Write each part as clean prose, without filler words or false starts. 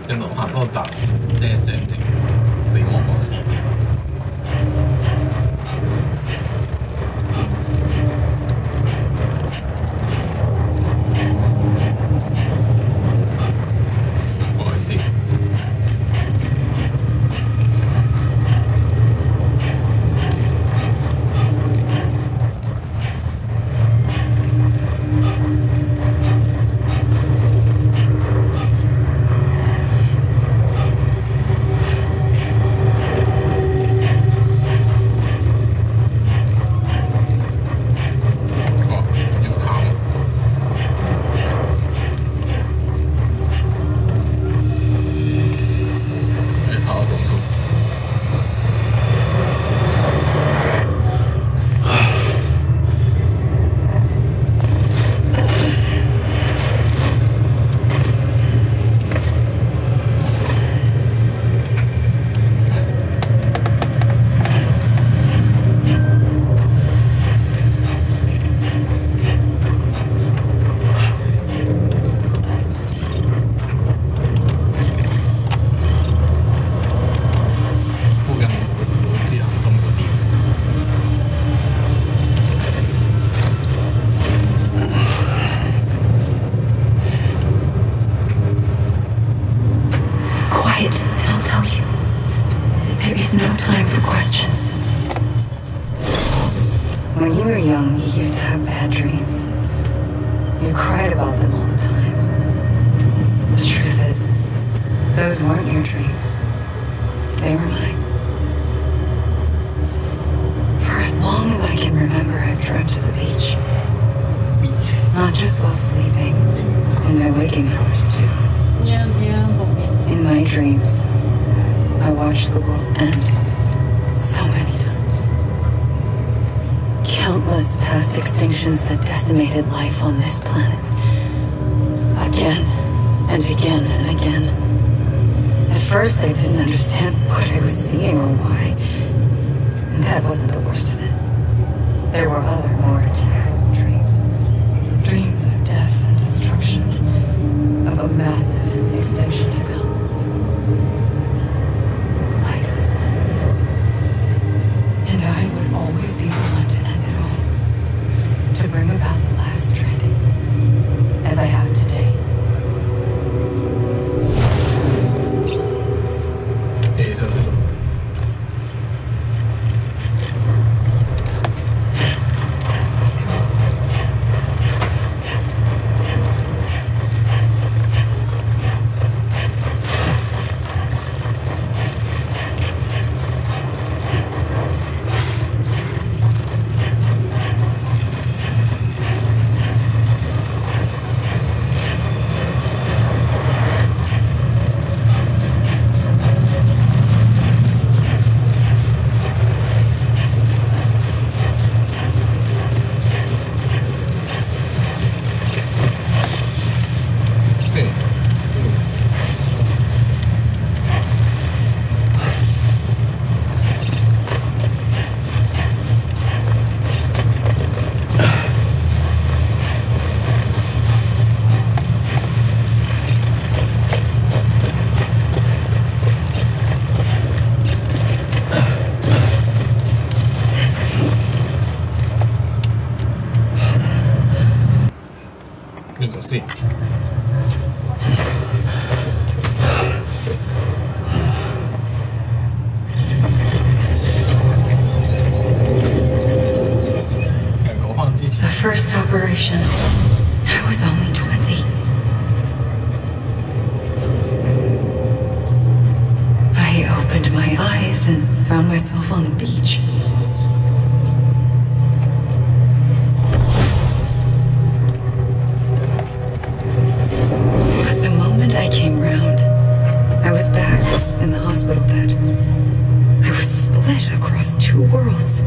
che hanno fatto Death Stranding primo posto. Poi sì. That decimated life on this planet. Again and again and again. At first I didn't understand what I was seeing or why. And that wasn't the worst of it. There were other, more terrible dreams. Dreams of death and destruction. Of a massive extinction to come. Like this one. And I would always be the one to end it all. To bring about the last stranding, as I have today. Sì. The first operation, I was only 20. I opened my eyes and found myself on the beach. I came round. I was back in the hospital bed. I was split across two worlds.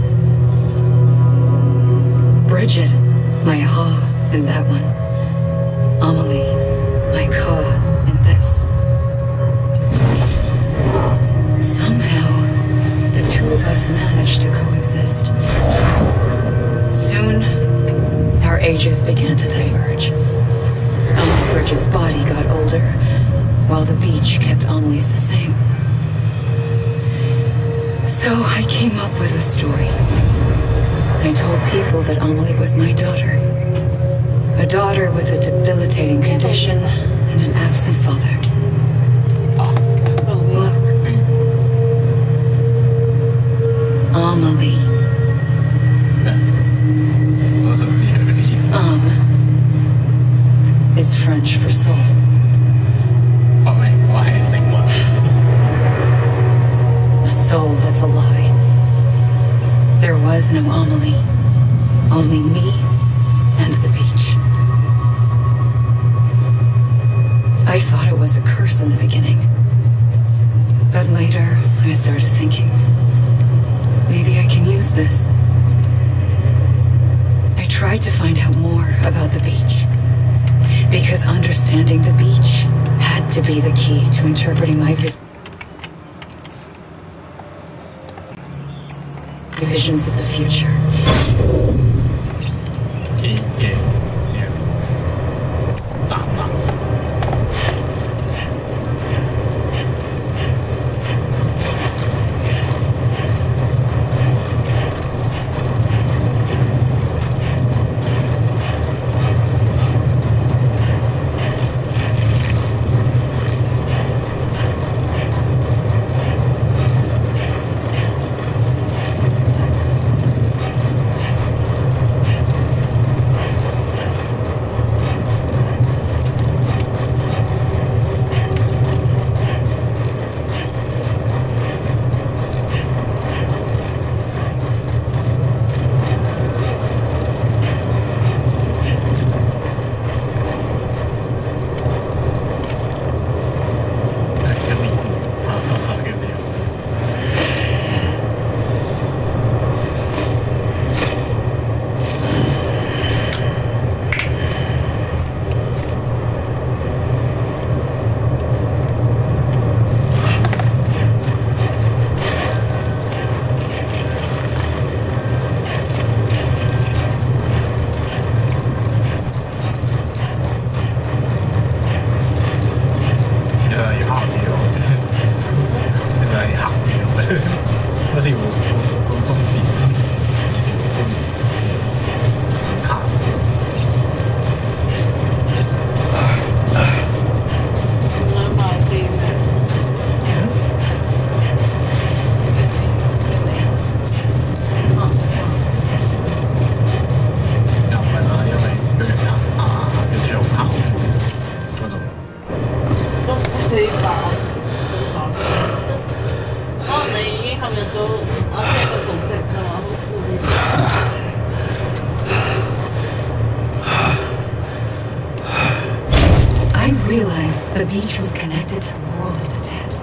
Bridget, my Ha in that one. Amelie, my Ka in this. Somehow, the two of us managed to coexist. Soon, our ages began to diverge. Bridget's body got older, while the beach kept Amelie's the same. So I came up with a story. I told people that Amelie was my daughter. A daughter with a debilitating condition and an absent father. Look. Amelie. Is French for soul. A soul that's a lie. There was no Amelie. Only me and the beach. I thought it was a curse in the beginning. But later, I started thinking, maybe I can use this. I tried to find out more about the beach. Because understanding the beach had to be the key to interpreting my visions of the future. The beach was connected to the world of the dead,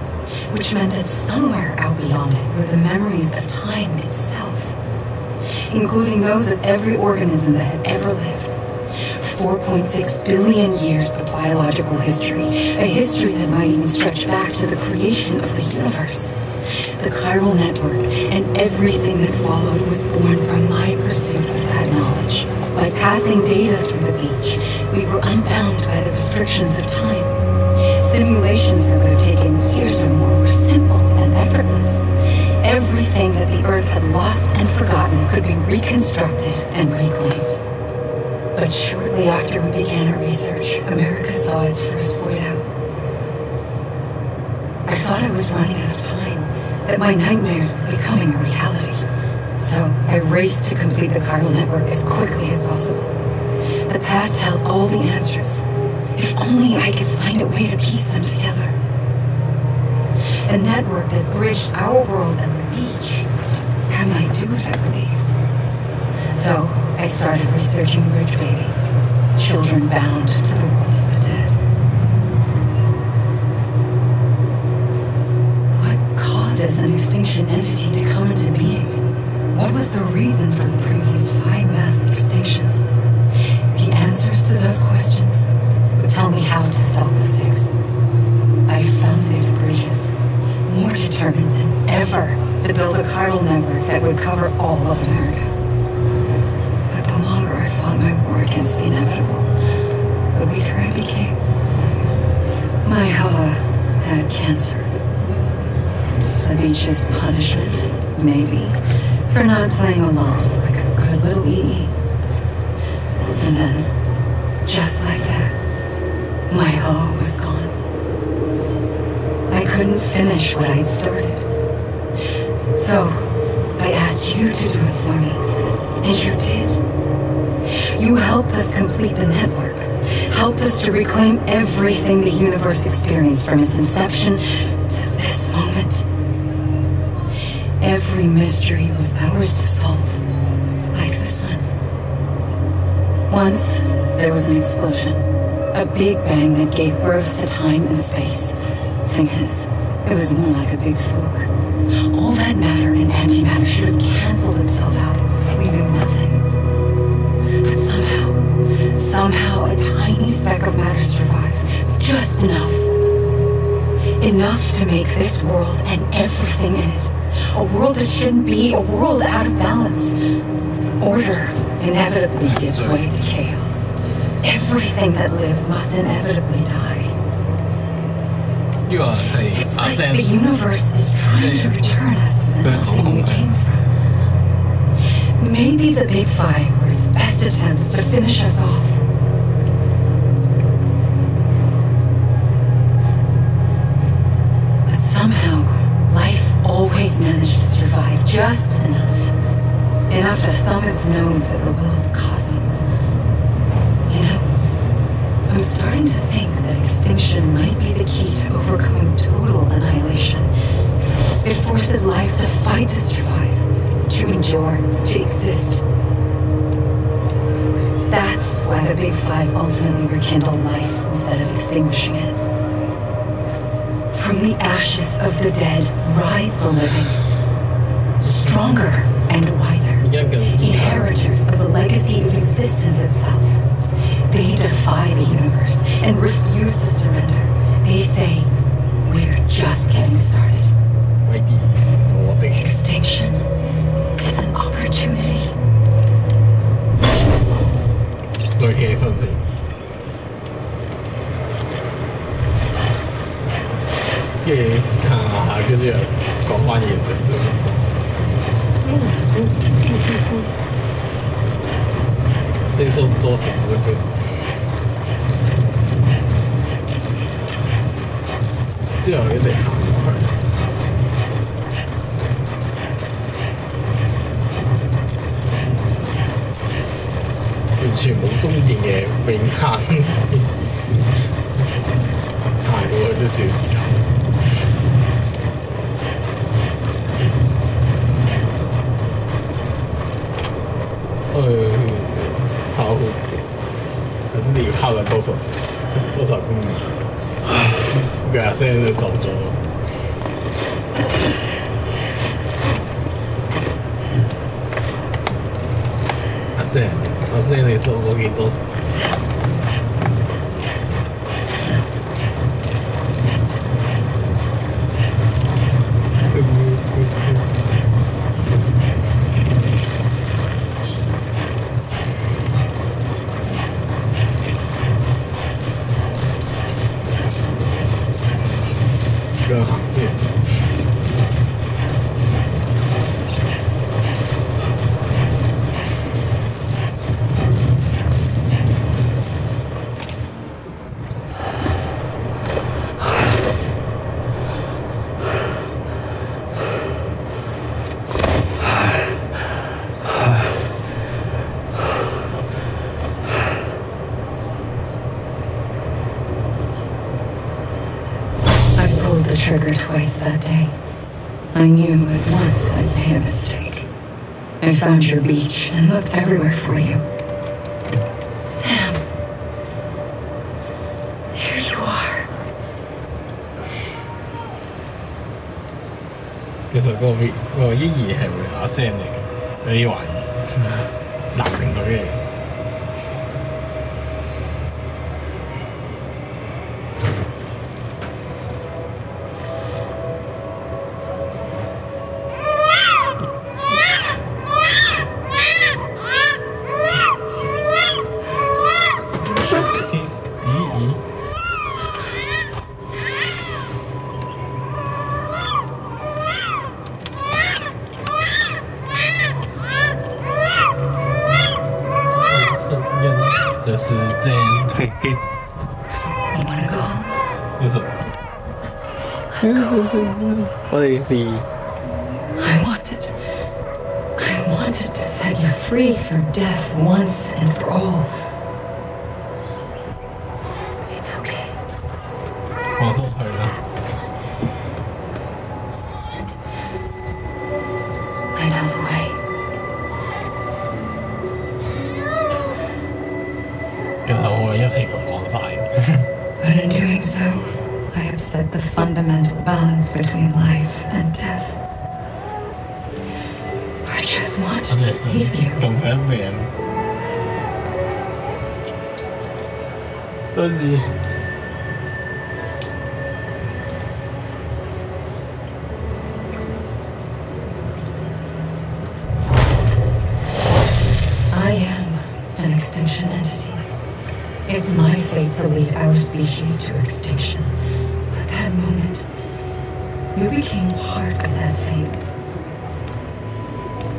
which meant that somewhere out beyond it were the memories of time itself, including those of every organism that had ever lived. 4.6 billion years of biological history, a history that might even stretch back to the creation of the universe. The chiral network and everything that followed was born from my pursuit of that knowledge. By passing data through the beach, we were unbound by the restrictions of time. Simulations that would have taken years or more were simple and effortless. Everything that the Earth had lost and forgotten could be reconstructed and reclaimed. But shortly after we began our research, America saw its first void out. I thought I was running out of time, that my nightmares were becoming a reality. So I raced to complete the chiral network as quickly as possible. The past held all the answers. If only I could find a way to piece them together. A network that bridged our world and the beach. That might do it, I believed. So I started researching bridge babies, children bound to the world of the dead. What causes an extinction entity to come into being? What was the reason for the previous 5 mass extinctions? The answers to those questions would tell me how to stop the 6th. I founded Bridges, more determined than ever to build a chiral network that would cover all of America. But the longer I fought my war against the inevitable, the weaker I became. My Maihawa had cancer. The beach's punishment, maybe, for not playing along like a good little EE. And then, just like that, Maihawa was gone. I couldn't finish what I'd started. So, I asked you to do it for me, and you did. You helped us complete the network, helped us to reclaim everything the universe experienced from its inception to this moment. Every mystery was ours to solve, like this one. Once, there was an explosion. A big bang that gave birth to time and space. Thing is, it was more like a big fluke. All that matter and antimatter should have canceled itself out, leaving nothing. But somehow a tiny speck of matter survived. Just enough. Enough to make this world and everything in it a world that shouldn't be, a world out of balance. Order inevitably gives way to chaos. Everything that lives must inevitably die. It's like the universe is trying to return us to the nothing we came from. Maybe the Big Five were its best attempts to finish us off. But somehow, life always managed to survive just enough. Enough to thumb its nose at the will of the cosmos. You know, I'm starting to think that extinction might be the key to overcoming total annihilation. It forces life to fight to survive, to endure, to exist. That's why the Big Five ultimately rekindled life instead of extinguishing it. From the ashes of the dead rise the living, stronger and wiser, inheritors of the legacy of existence itself. They defy the universe and refuse to surrender. They say, we're just getting started. Extinction is an opportunity. Okay, something. Okay, 跟住講翻嘢呢個數多時都佢，之後一定行落去。完全冇終點嘅永恆，行過去都少時間。好，你跑了多少公里？对啊，现在走着。现在你走咗幾多？跟航线。Trigger twice that day. I knew at once I'd made a mistake. I found your beach and looked everywhere for you. Sam. There you are. 其實個依然係會阿 Sam 嚟嘅，你懷疑男定女嚟？那什么？ Let's go. 我哋是 I wanted to set you free from death once and for all. It's okay. 我送佢啦。 I know the way. 其實我係一齊咁講晒。 But in doing so, I upset the fundamental balance between life and death. I just wanted 我 to 哋 save you. 同佢一命。多謝。 I am an extinction entity. It's my fate to lead our species to extinction. But that moment, you became part of that fate.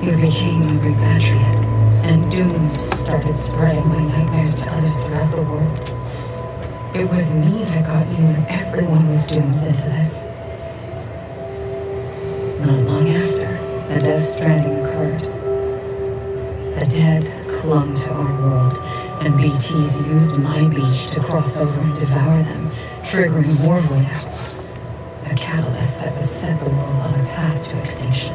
You became a repatriate, and dooms started spreading my nightmares to others throughout the world. It was me that got you and everyone with dooms into this. Not long after, a Death Stranding occurred. The dead clung to our world, and BTs used my beach to cross over and devour them, triggering more voidouts. A catalyst that would set the world on a path to extinction.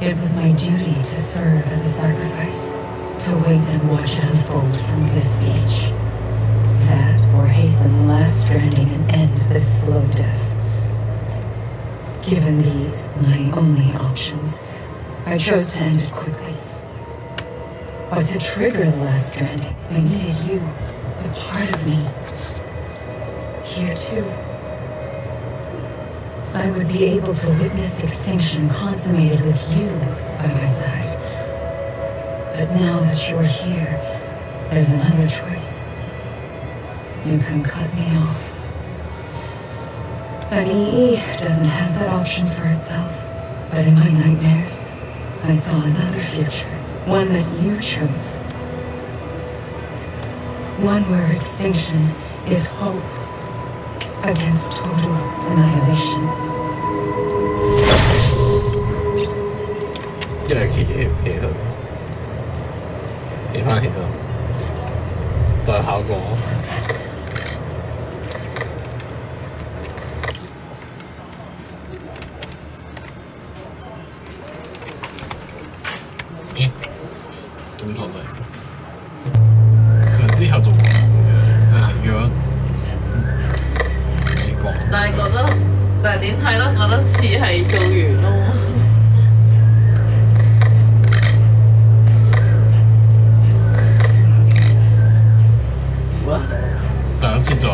It was my duty to serve as a sacrifice, to wait and watch it unfold from this beach. That, or hasten the last stranding and end this slow death. Given these, my only options, I chose to end it quickly. But to trigger the last stranding, I needed you, a part of me. Here too. I would be able to witness extinction consummated with you by my side. But now that you're here, there's another choice. You can cut me off. An EE doesn't have that option for itself, but in my nightmares, I saw another future, one that you chose. One where extinction is hope against total annihilation. 因為其實再考過。咦？咁錯晒。之後仲冇嘅，如果美國。但係點睇咧？覺得似係做完咯。但好似做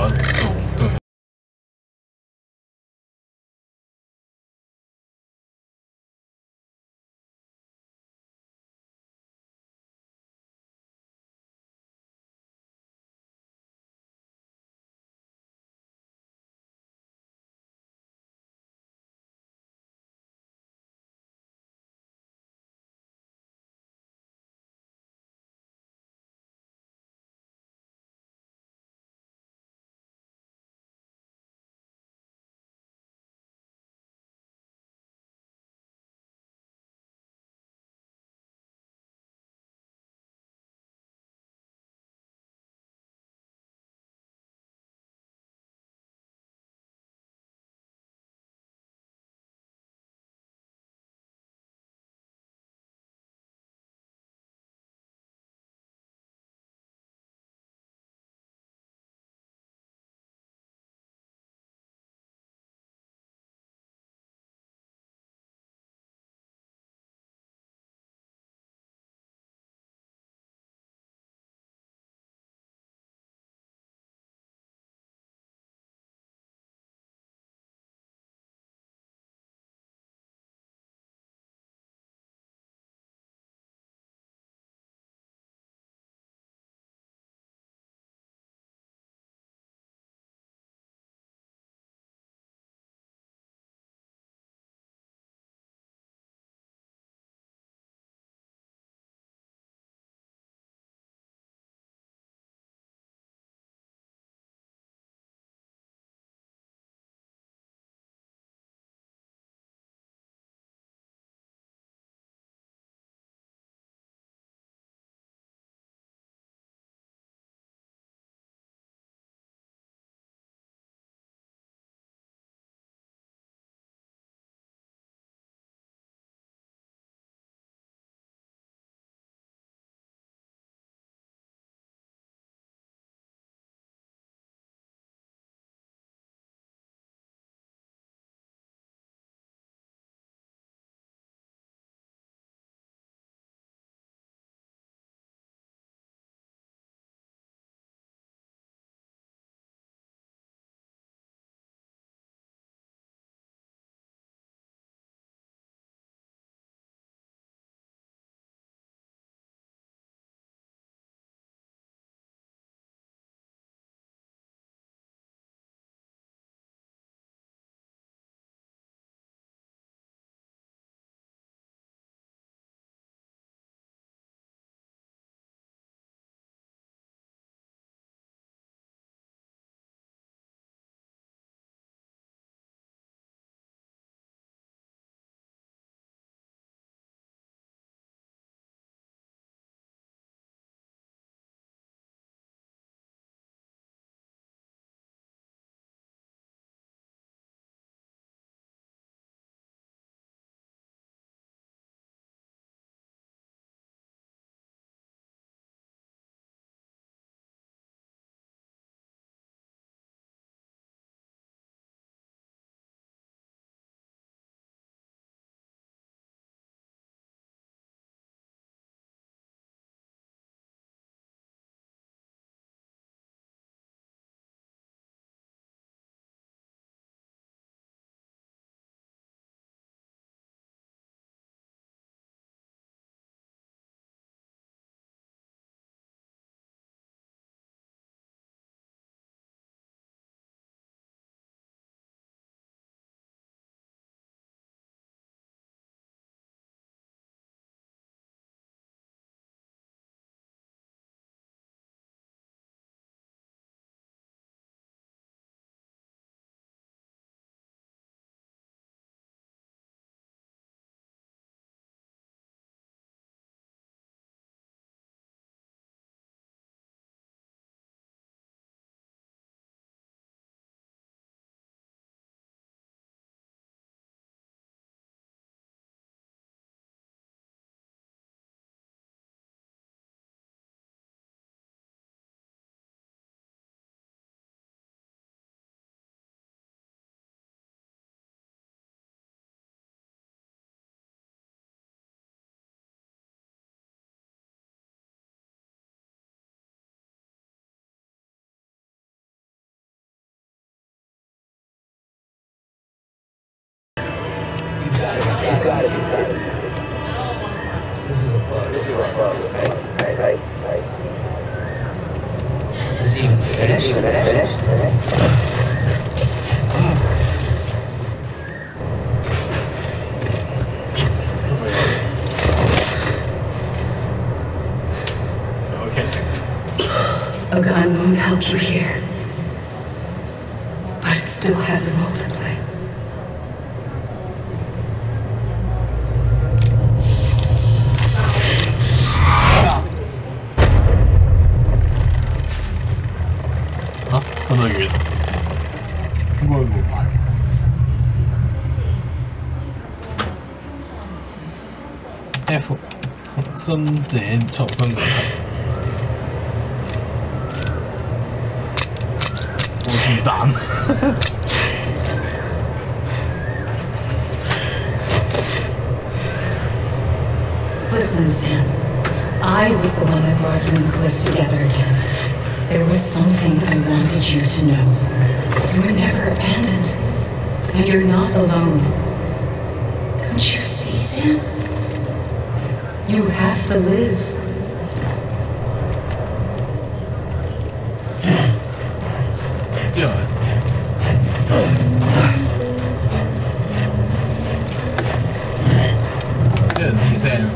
This is a bug. Right. Is he even finished? A gun won't help you here, but it still has a role to play. Huh? 咁多遠？應該冇牌。F 生者重新嚟。冇子彈。Listen, Sam. I was the one that brought you and Cliff together again. There was something I wanted you to know. You were never abandoned. And you're not alone. Don't you see, Sam? You have to live. Do it. Sam.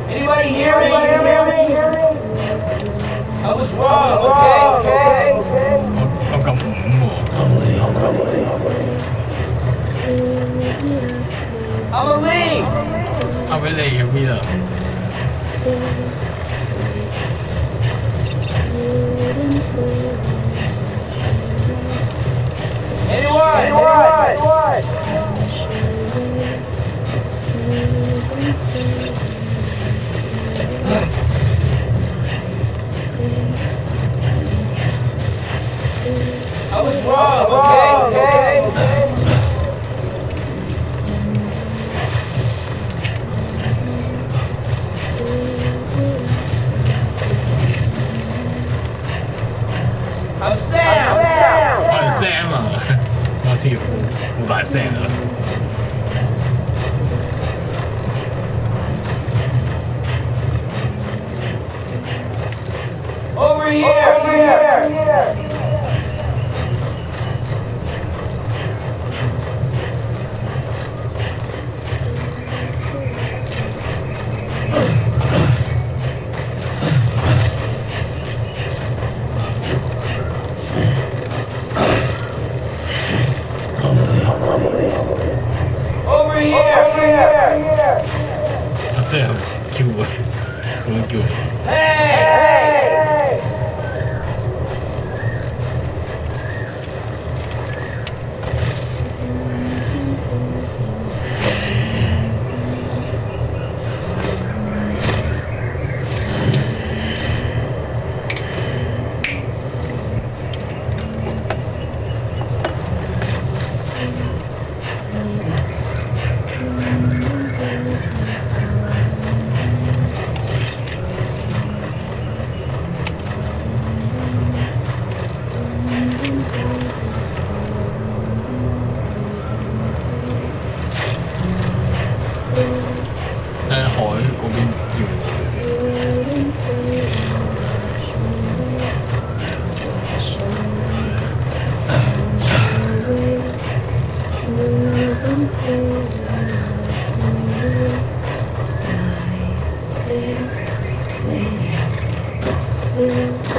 Anybody hear me? I was wrong, okay? I'm I'm a lead! I'm a lead. Anyone? I was wrong, okay? I'm Sam! I'm Sam 啊！我知好大聲啊！ Over here! Over here! 真係叫啊！咁樣叫。 Hey!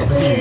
Sam?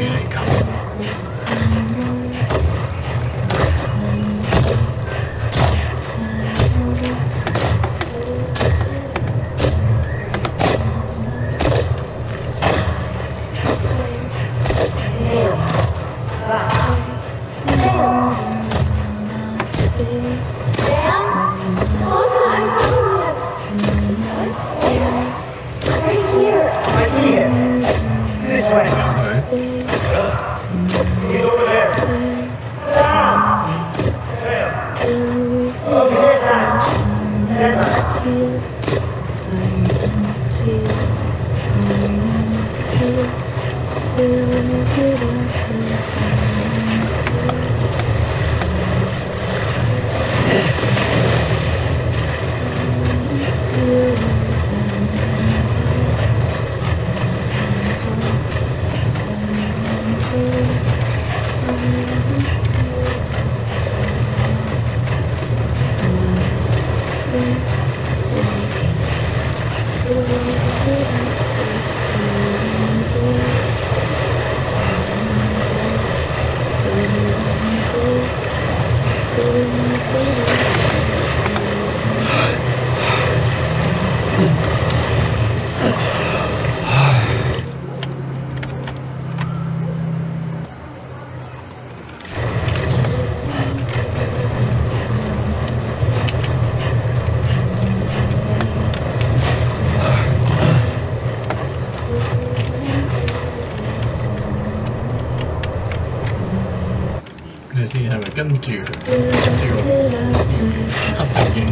先係咪跟住個黑色嘅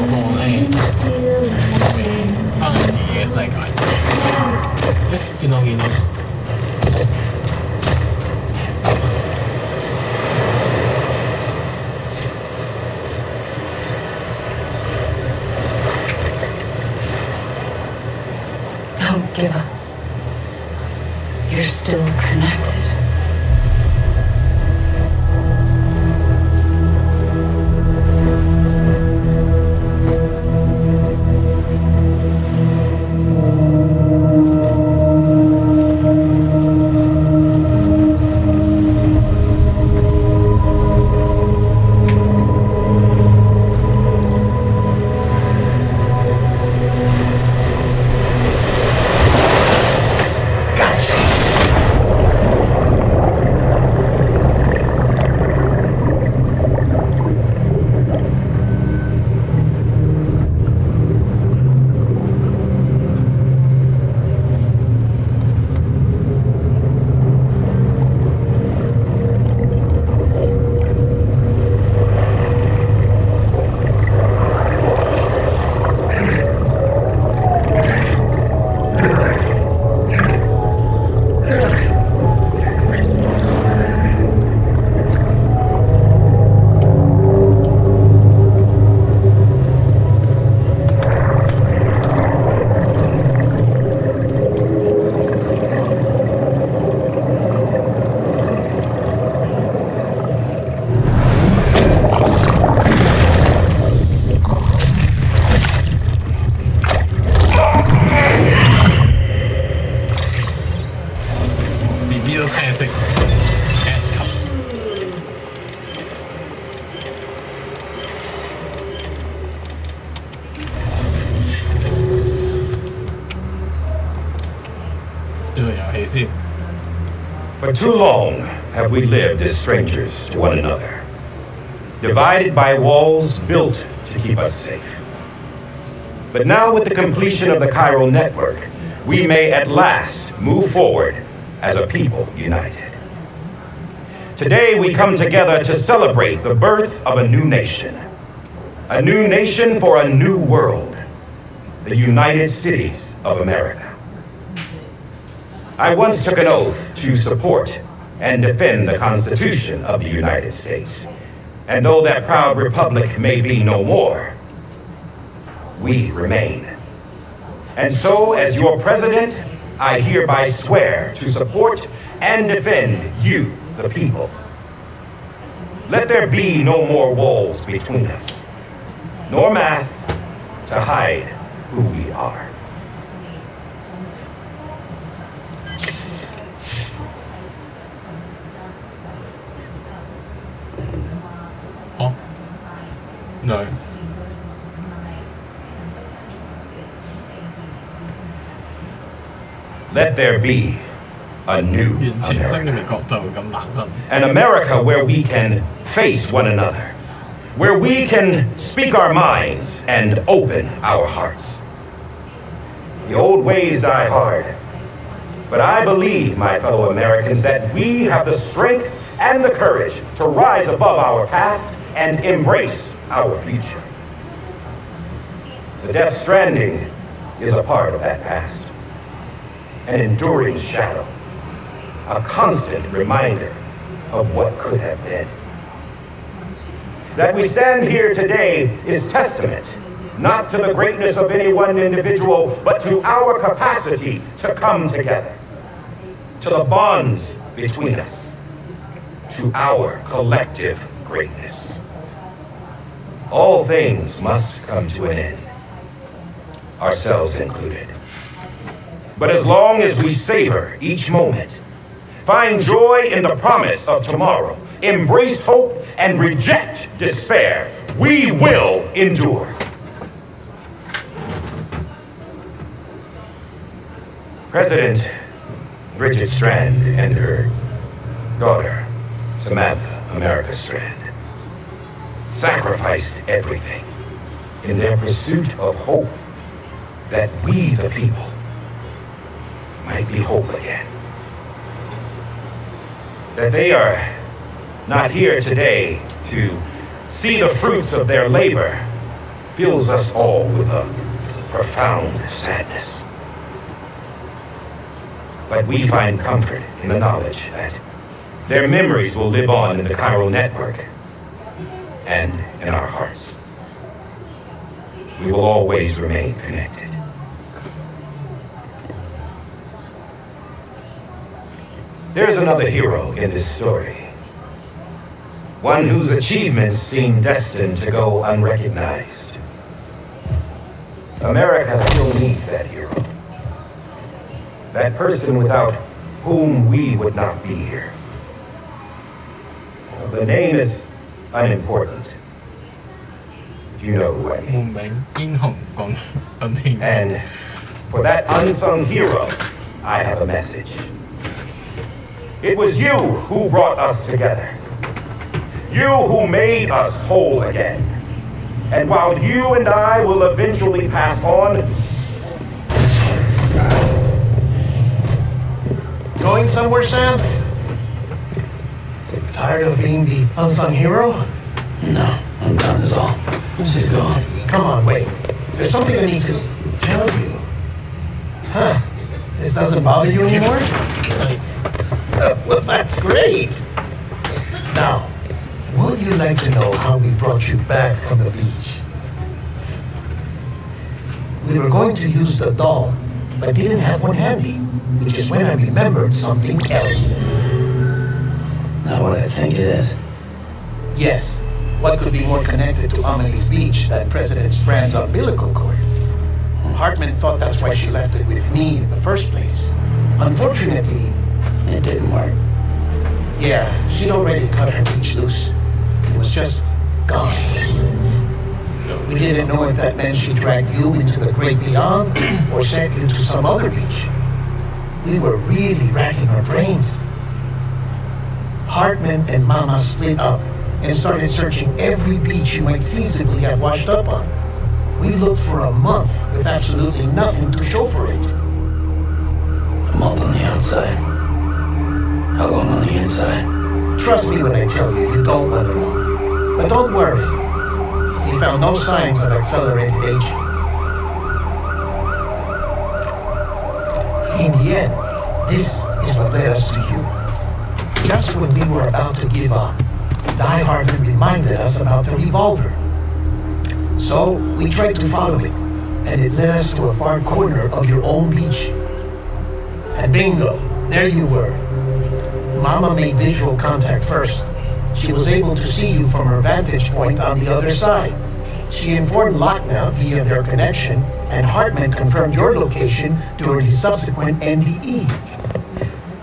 我咧翻到自己嘅世界？見到。Don't give up. You're still connected. For too long have we lived as strangers to one another, divided by walls built to keep us safe. But now with the completion of the chiral network, we may at last move forward as a people united. Today we come together to celebrate the birth of a new nation for a new world, the United Cities of America. I once took an oath to support and defend the Constitution of the United States. And though that proud republic may be no more, we remain. And so, as your president, I hereby swear to support and defend you, the people. Let there be no more walls between us, nor masks to hide who we are. No. Let there be a new America. An America where we can face one another, where we can speak our minds and open our hearts. The old ways die hard, But I believe, my fellow Americans, that we have the strength and the courage to rise above our past and embrace our future. The Death Stranding is a part of that past, an enduring shadow, a constant reminder of what could have been. That we stand here today is testament not to the greatness of any one individual, but to our capacity to come together, to the bonds between us, to our collective greatness. All things must come to an end, ourselves included. But as long as we savor each moment, find joy in the promise of tomorrow, embrace hope, and reject despair, we will endure. President Bridget Strand and her daughter, Samantha America Strand, sacrificed everything in their pursuit of hope that we, the people, might be whole again. That they are not here today to see the fruits of their labor fills us all with a profound sadness. But we find comfort in the knowledge that their memories will live on in the chiral network and in our hearts. We will always remain connected. There's another hero in this story, one whose achievements seem destined to go unrecognized. America still needs that hero. That person without whom we would not be here. The name is unimportant. You know who I mean. And for that unsung hero, I have a message. It was you who brought us together. You who made us whole again. And while you and I will eventually pass on, going somewhere, Sam? Tired of being the unsung hero? No, I'm done is all. She's gone. Come on, wait. There's something I need to tell you. Huh. This doesn't bother you anymore? Well, that's great. Now, would you like to know how we brought you back from the beach? We were going to use the doll, but didn't have one handy, which is when I remembered something else. Not what I think it is. Yes. What could be more connected to Amelie's beach than President Strand's umbilical cord? Hartman thought that's why she left it with me in the first place. Unfortunately, it didn't work. Yeah, she'd already cut her beach loose. It was just gone. We didn't know if that meant she dragged you into the great beyond or sent you to some other beach. We were really racking our brains. Hartman and Mama split up and started searching every beach you might feasibly have washed up on. We looked for a month with absolutely nothing to show for it. A month on the outside. How long on the inside? Trust me when I tell you, you don't want to know. But don't worry. We found no signs of accelerated aging. In the end, this is what led us to you. Just when we were about to give up, Die Hartman reminded us about the revolver. So we tried to follow it, and it led us to a far corner of your own beach. And bingo, there you were. Mama made visual contact first. She was able to see you from her vantage point on the other side. She informed Lockne via their connection, and Hartman confirmed your location during his subsequent NDE.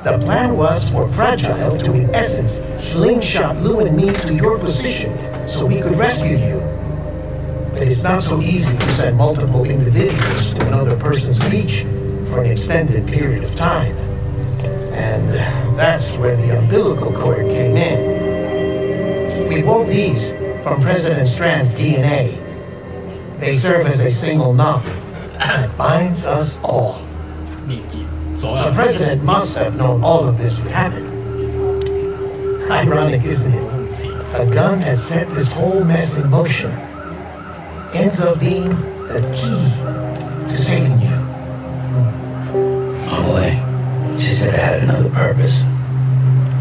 The plan was for Fragile to, in essence, slingshot Lou and me to your position so we could rescue you. But it's not so easy to send multiple individuals to another person's beach for an extended period of time. And that's where the umbilical cord came in. We wove these from President Strand's DNA. They serve as a single knot that binds us all. The president must have known all of this would happen. Ironic, isn't it? A gun has set this whole mess in motion. Ends up being the key to saving you. No way. She said it had another purpose.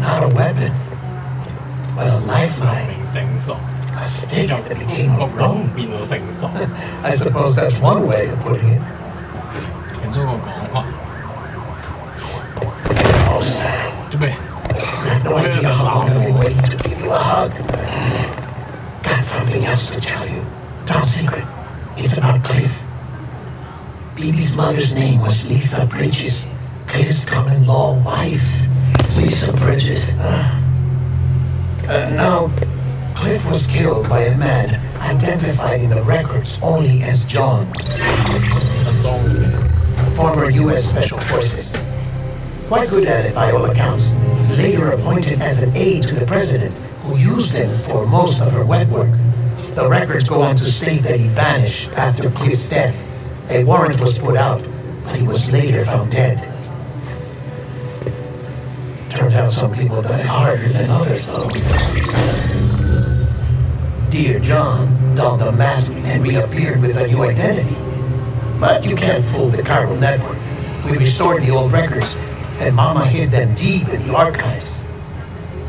Not a weapon, but a lifeline. 明成熟， A stake 由 that became a 綠 rope. 島變到成熟。 I suppose that's one way of putting it. 用中國講法， Oh, Sam. 做咩？ I have no idea how long I've been waiting to give you a hug. Got something else to tell you. Top secret. It's about Cliff. BB's mother's name was Lisa Bridges. Cliff's common-law wife. Lisa Bridges. No. Cliff was killed by a man identified in the records only as John. 分裝嘅。 Former U.S. Special Forces. Quite good at it by all accounts. Later appointed as an aide to the president, who used him for most of her wet work. The records go on to state that he vanished after Cliff's death. A warrant was put out, but he was later found dead. Turned out some people die harder than others, though. Dear John donned a mask and reappeared with a new identity. But you can't fool the chiral network. We restored the old records, and Mama hid them deep in the archives.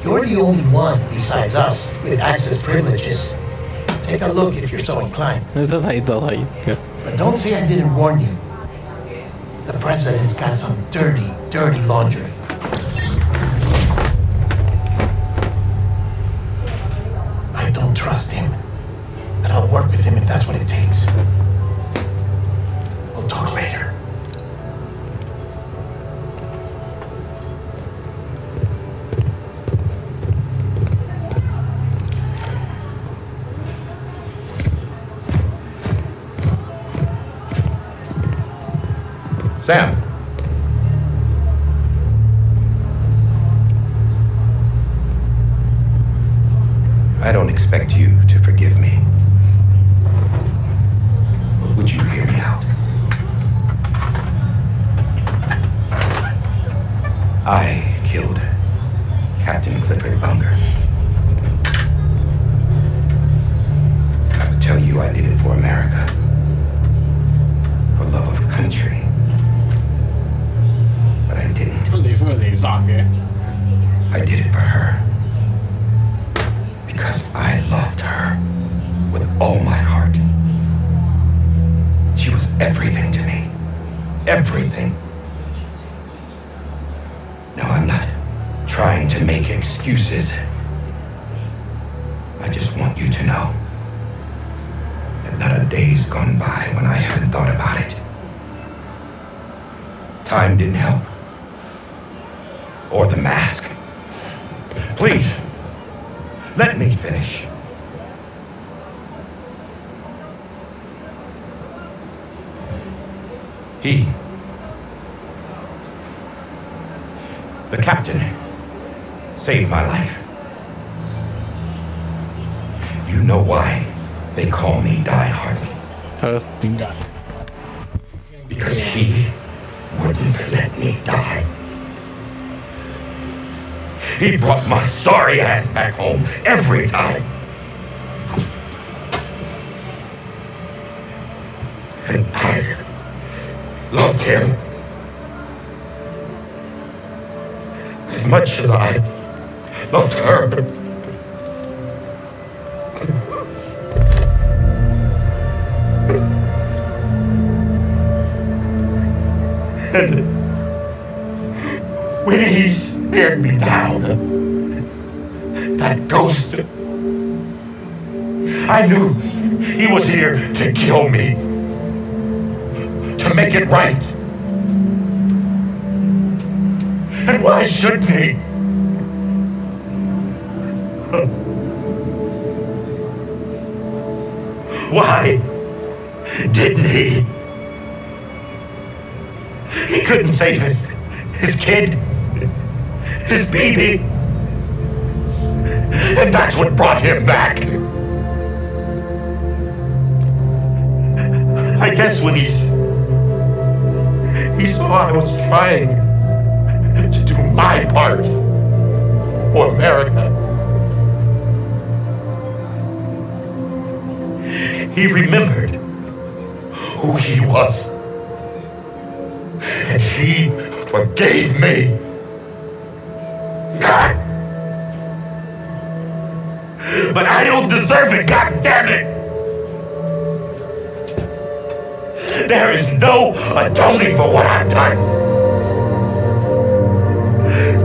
You're the only one besides us with access privileges. Take a look if you're so inclined. 你真係就係嘅。 But don't say I didn't warn you. The president's got some dirty, dirty laundry. I don't trust him, but I'll work with him if that's what it takes. We'll talk later. Sam. I don't expect you to forgive me. But would you hear me out? I killed Captain Clifford Bunger. I would tell you I did it for America. For love of country. But I didn't. 你夫係你殺嘅。 I did it for her. Because I loved her with all my heart. She was everything to me. Everything. Now, I'm not trying to make excuses. I just want you to know that not a day's gone by when I haven't thought about it. Time didn't help. Or the mask. Please, let me finish. The captain, saved my life. You know why they call me Die Hard? 睇下點解？ Because he wouldn't let me die. He brought my sorry ass back home every time. And I loved him as much as I loved her. And when he stared me down, that ghost, I knew he was here to kill me, to make it right. And why shouldn't he? Why didn't he? He couldn't save his kid, his baby. And that's what brought him back. I guess when he He saw I was trying to do my part for America. He remembered who he was. And he forgave me. God. But I don't deserve it, God damn it! There is no atoning for what I've done.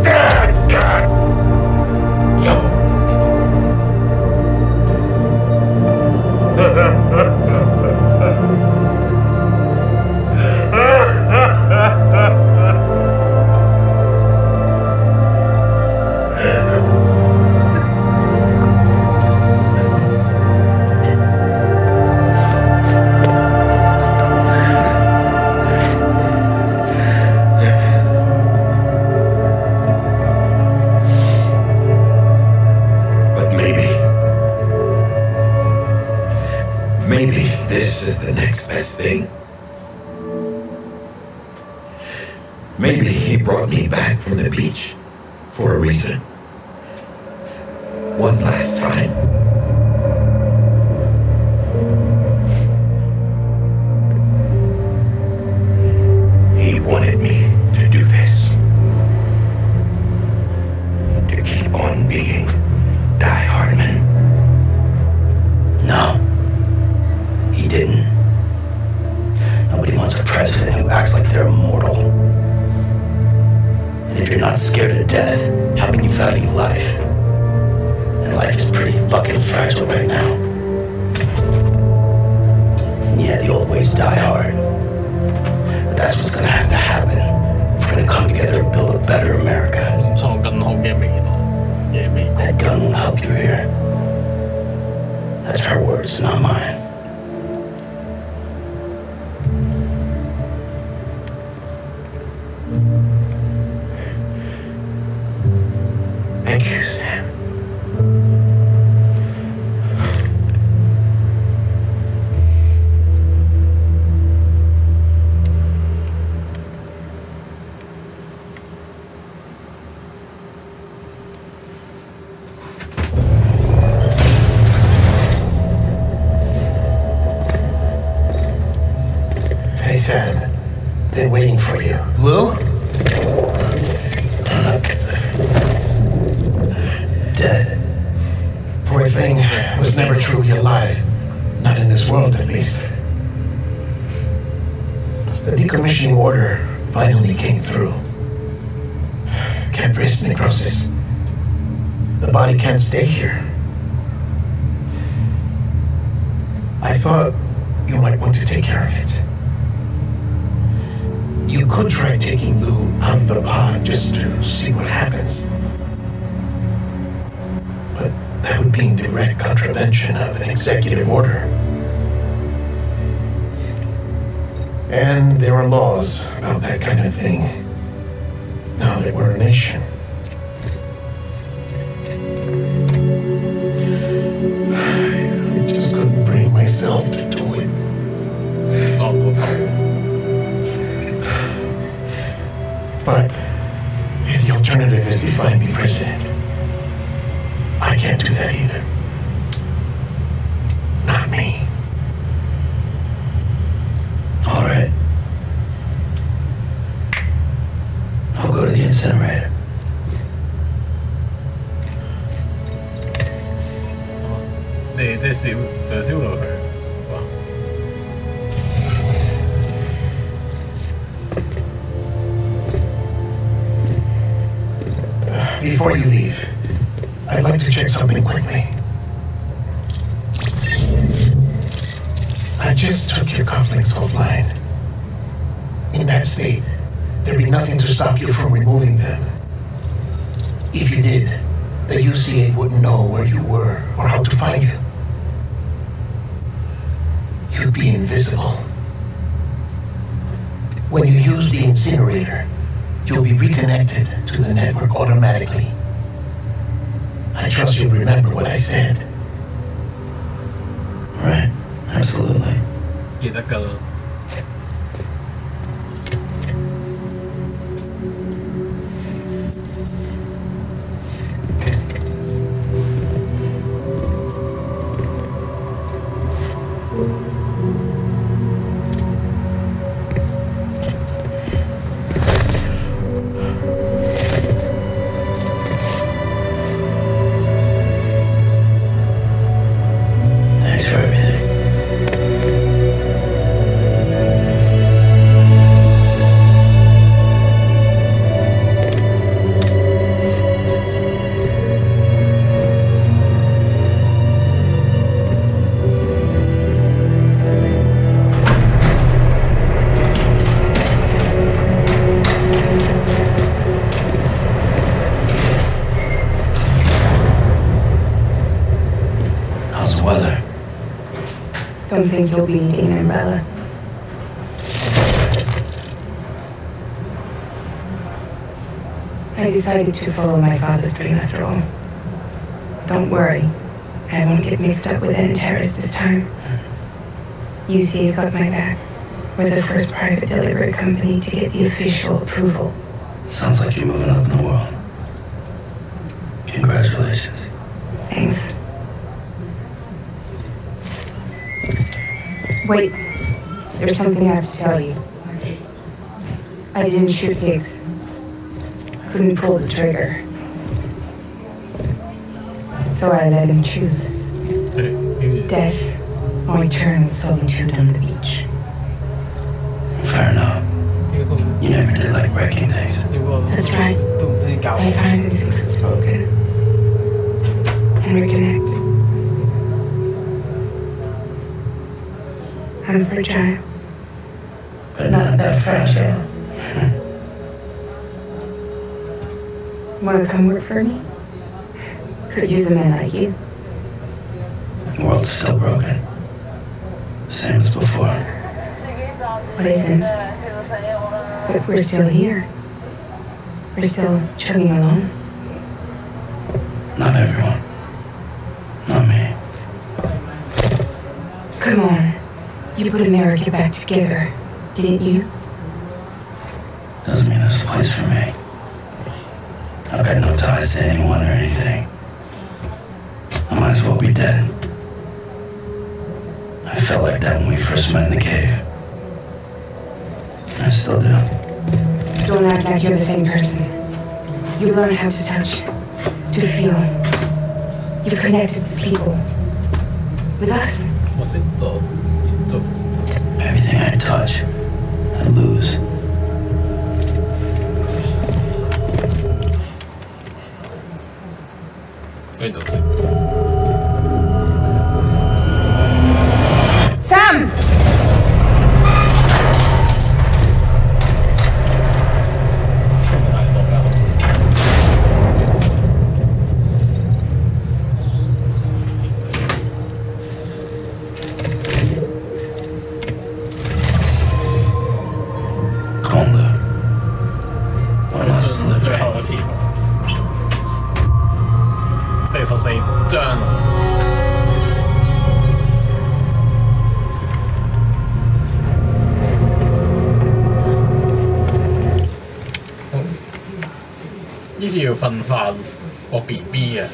God. Maybe this is the next best thing. Maybe he brought me back from the beach for a reason. One last time. He wanted me to do this. To keep on being Die Hardman. No. He didn't. Nobody wants a president who acts like they're immortal. And if you're not scared of death, how can you value life? And life is pretty fucking fragile right now. And yeah, the old ways die hard. But that's what's gonna have to happen if we're gonna come together and build a better America. That gun won't help you here. That's her words, not mine. Thank you, Sam. Hey, Sam. Been waiting for you. Lou? Dead. Poor thing was never truly alive. Not in this world, at least. The decommissioning order finally came through. Can't risk necrosis. The body can't stay here. I thought you might want to take care of it. You could try taking Lou out of the pod just to see what happens. But that would be in direct contravention of an executive order. And there are laws about that kind of thing, now that we're a nation. I just couldn't bring myself to do it. But if the alternative is to find the president, I can't do that either. Not me. All right. I'll go to the incinerator. Before you leave, I'd like to check something quickly. I just took your cufflinks offline. In that state, there'd be nothing to stop you from removing them. If you did, the UCA wouldn't know where you were or how to find you. You'd be invisible. When you use the incinerator, you'll be reconnected to the network automatically. I trust you'll remember what I said. Right, absolutely. weather. Don't think you'll be needing an umbrella. I decided to follow my father's dream after all. Don't worry, I won't get mixed up with any terrorists this time. UCA's got my back. We're the first private delivery company to get the official approval. Sounds like you're moving up in the world. Congratulations. Thanks. Wait, there's something I have to tell you. I didn't shoot pigs. Couldn't pull the trigger. So I let him choose. Death or eternal solitude on the beach. Fair enough. You never did like wrecking things. That's right. I find and fix what's broken. And reconnect. I'm fragile. But not that fragile. Wanna come work for me? Could use a man like you. The world's still broken. Same as before. What isn't? But we're still here. We're still chugging along. Not everyone. Not me. Come on. You put America back together, didn't you? Doesn't mean there's a place for me. I've got no ties to anyone or anything. I might as well be dead. I felt like that when we first met in the cave. I still do. Don't act like you're the same person. You learn how to touch, to feel. You've connected with people. With us. Everything I touch, I lose. Sam!呢次要訓飯個 BB 啊！